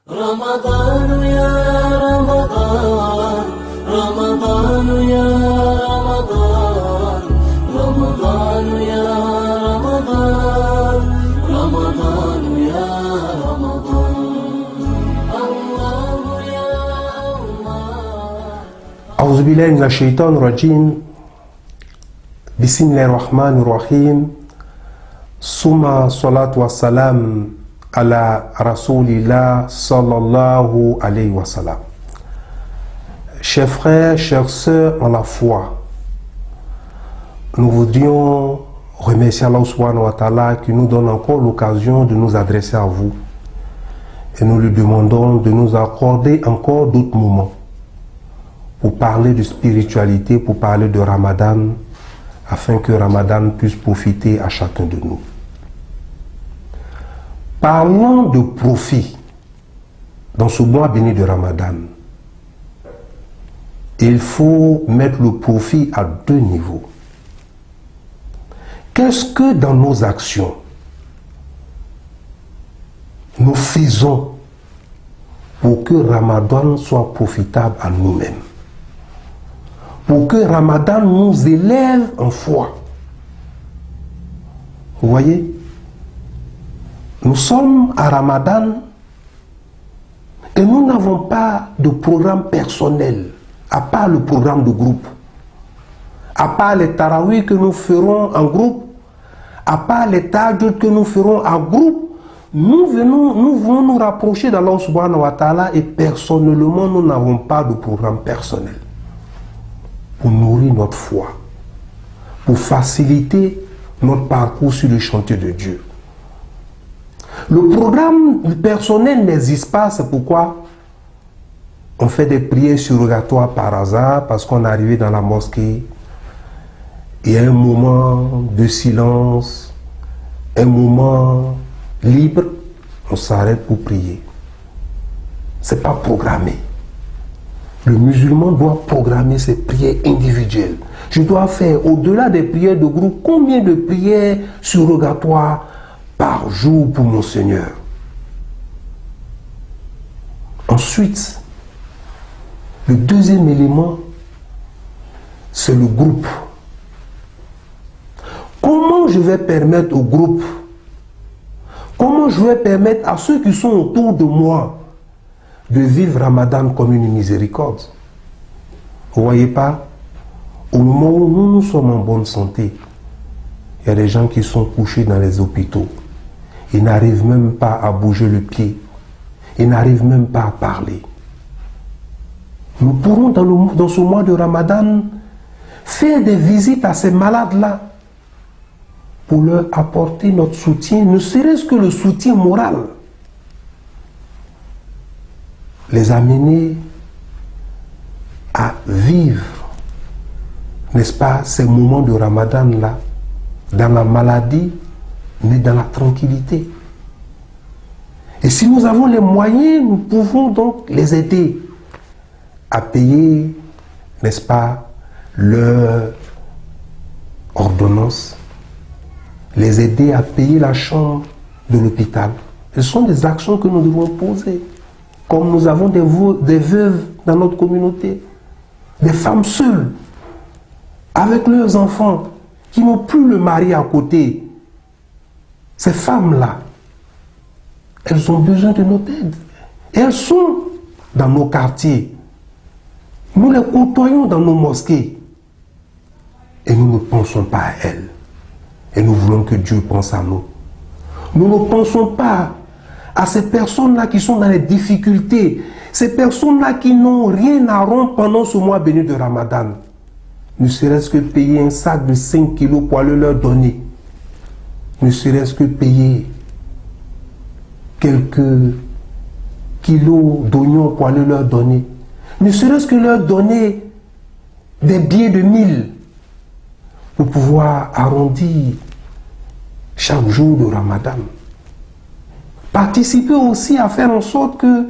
رمضان يا رمضان رمضان يا رمضان رمضان يا رمضان رمضان يا رمضان الله يا الله أعوذ بالله من الشيطان الرجيم بسم الله الرحمن الرحيم ثم الصلاة والسلام على رسول الله صلى الله عليه وسلم. Chers frères, chères sœurs en la foi, nous voudrions remercier Allah subhanahu wa ta'ala qui nous donne encore l'occasion de nous adresser à vous. Et nous lui demandons de nous accorder encore d'autres moments pour parler de spiritualité, pour parler de Ramadan, afin que Ramadan puisse profiter à chacun de nous. Parlons de profit dans ce mois béni de Ramadan. Il faut mettre le profit à deux niveaux. Qu'est-ce que dans nos actions nous faisons pour que Ramadan soit profitable à nous-mêmes? Pour que Ramadan nous élève en foi. Vous voyez? Nous sommes à Ramadan et nous n'avons pas de programme personnel, à part le programme de groupe, à part les tarawih que nous ferons en groupe, à part les tahajjud que nous ferons en groupe. Nous voulons nous rapprocher d'Allah subhanahu wa ta'ala et personnellement nous n'avons pas de programme personnel pour nourrir notre foi, pour faciliter notre parcours sur le chantier de Dieu. Le programme personnel n'existe pas, c'est pourquoi on fait des prières surrogatoires par hasard, parce qu'on est arrivé dans la mosquée, il y a un moment de silence, un moment libre, on s'arrête pour prier. Ce n'est pas programmé. Le musulman doit programmer ses prières individuelles. Je dois faire, au-delà des prières de groupe, combien de prières surrogatoires par jour pour mon Seigneur. Ensuite, le deuxième élément, c'est le groupe. Comment je vais permettre au groupe, comment je vais permettre à ceux qui sont autour de moi de vivre Ramadan comme une miséricorde? Vous ne voyez pas? Au moment où nous sommes en bonne santé, il y a des gens qui sont couchés dans les hôpitaux. Ils n'arrivent même pas à bouger le pied. Ils n'arrivent même pas à parler. Nous pourrons dans ce mois de Ramadan faire des visites à ces malades-là pour leur apporter notre soutien, ne serait-ce que le soutien moral. Les amener à vivre, n'est-ce pas, ces moments de Ramadan-là, dans la maladie, mais dans la tranquillité. Et si nous avons les moyens, nous pouvons donc les aider à payer, n'est-ce pas, leur ordonnance, les aider à payer la chambre de l'hôpital. Ce sont des actions que nous devons poser. Comme nous avons des veuves dans notre communauté, des femmes seules, avec leurs enfants, qui n'ont plus le mari à côté. Ces femmes-là, elles ont besoin de notre aide. Et elles sont dans nos quartiers. Nous les côtoyons dans nos mosquées. Et nous ne pensons pas à elles. Et nous voulons que Dieu pense à nous. Nous ne pensons pas à ces personnes-là qui sont dans les difficultés. Ces personnes-là qui n'ont rien à rendre pendant ce mois béni de Ramadan. Ne serait-ce que payer un sac de 5 kilos pour aller leur donner. Ne serait-ce que payer quelques kilos d'oignons pour aller leur donner. Ne serait-ce que leur donner des billets de 1000 pour pouvoir arrondir chaque jour de Ramadan. Participer aussi à faire en sorte que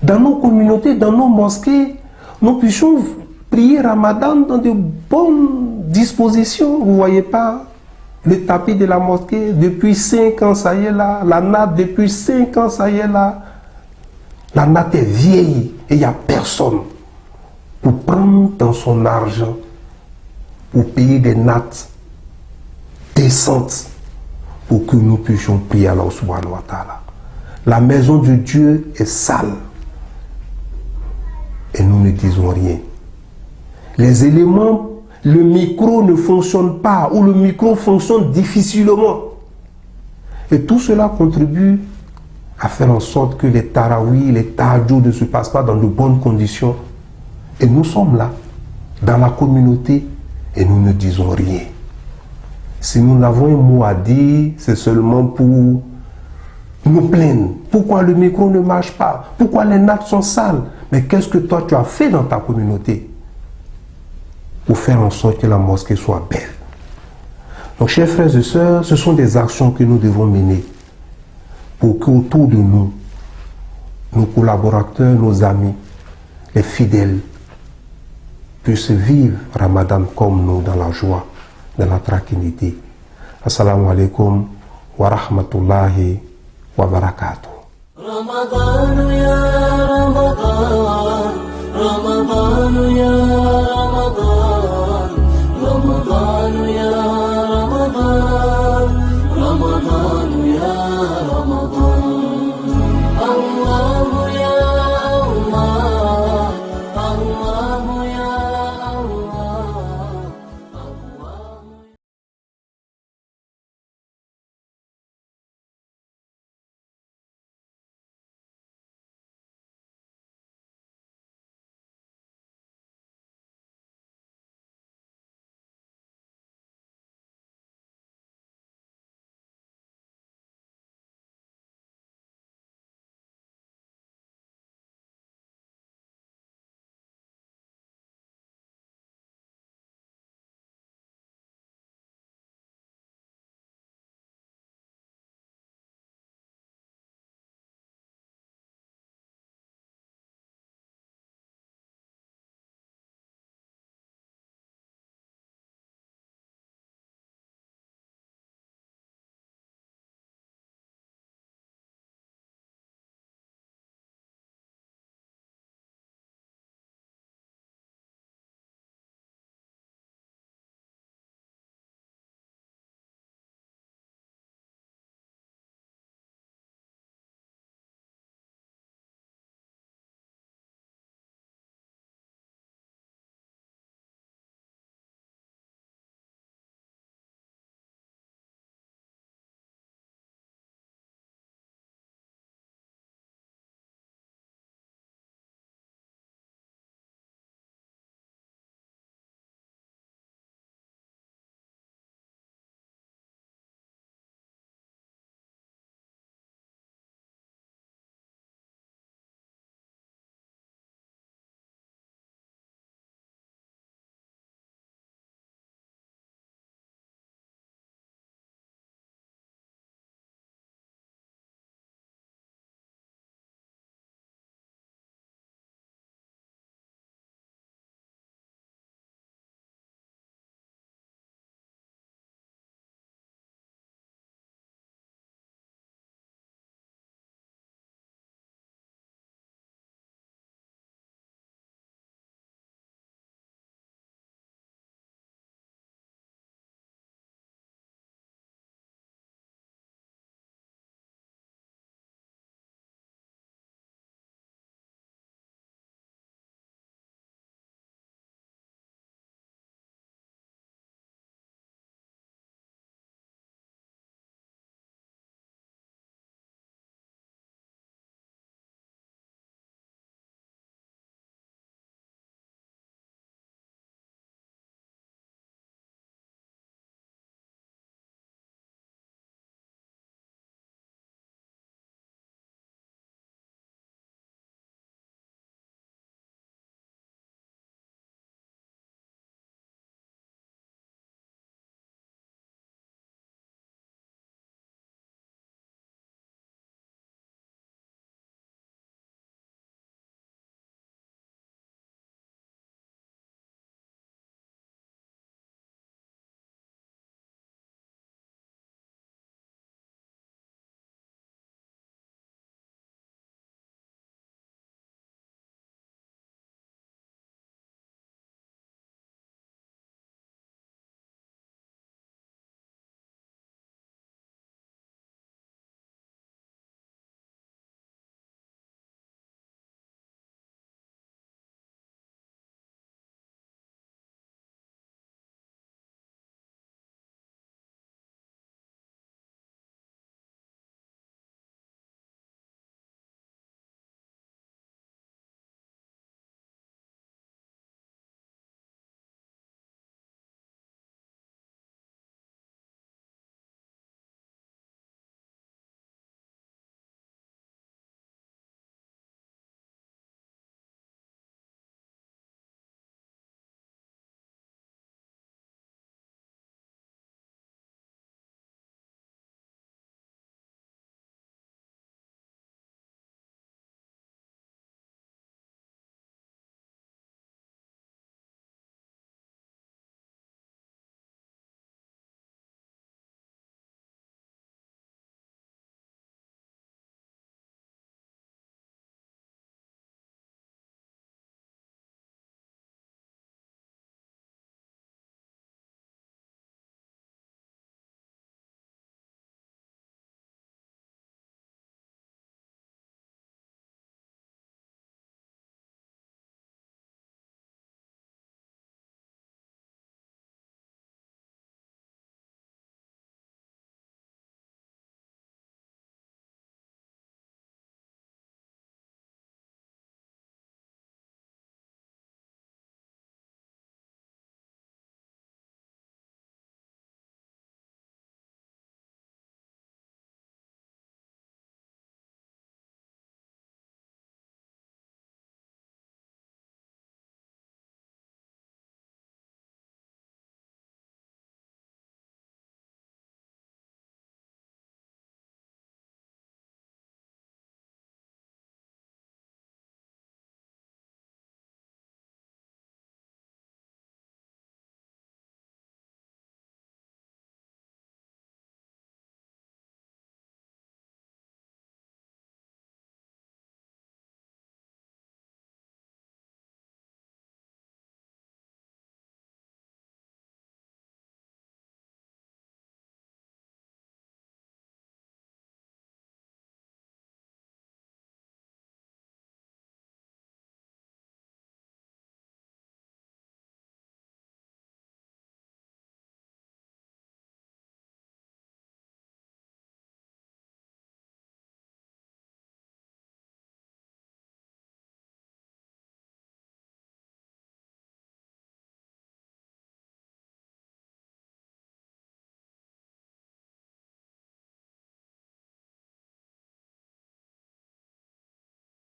dans nos communautés, dans nos mosquées, nous puissions prier Ramadan dans de bonnes dispositions. Vous ne voyez pas le tapis de la mosquée, depuis 5 ans, ça y est là. La natte, depuis 5 ans, ça y est là. La natte est vieille et il n'y a personne pour prendre dans son argent, pour payer des nattes décentes pour que nous puissions prier Allah subhanahu wa ta'ala. La maison de Dieu est sale et nous ne disons rien. Les éléments, le micro ne fonctionne pas ou le micro fonctionne difficilement. Et tout cela contribue à faire en sorte que les tarawih, les tahajjud ne se passent pas dans de bonnes conditions. Et nous sommes là, dans la communauté, et nous ne disons rien. Si nous n'avons un mot à dire, c'est seulement pour nous plaindre. Pourquoi le micro ne marche pas? Pourquoi les nattes sont sales? Mais qu'est-ce que toi tu as fait dans ta communauté pour faire en sorte que la mosquée soit belle? Donc, chers frères et sœurs, ce sont des actions que nous devons mener pour qu'autour de nous, nos collaborateurs, nos amis, les fidèles, puissent vivre Ramadan comme nous, dans la joie, dans la tranquillité. Assalamu alaikum wa rahmatullahi wa barakatuh.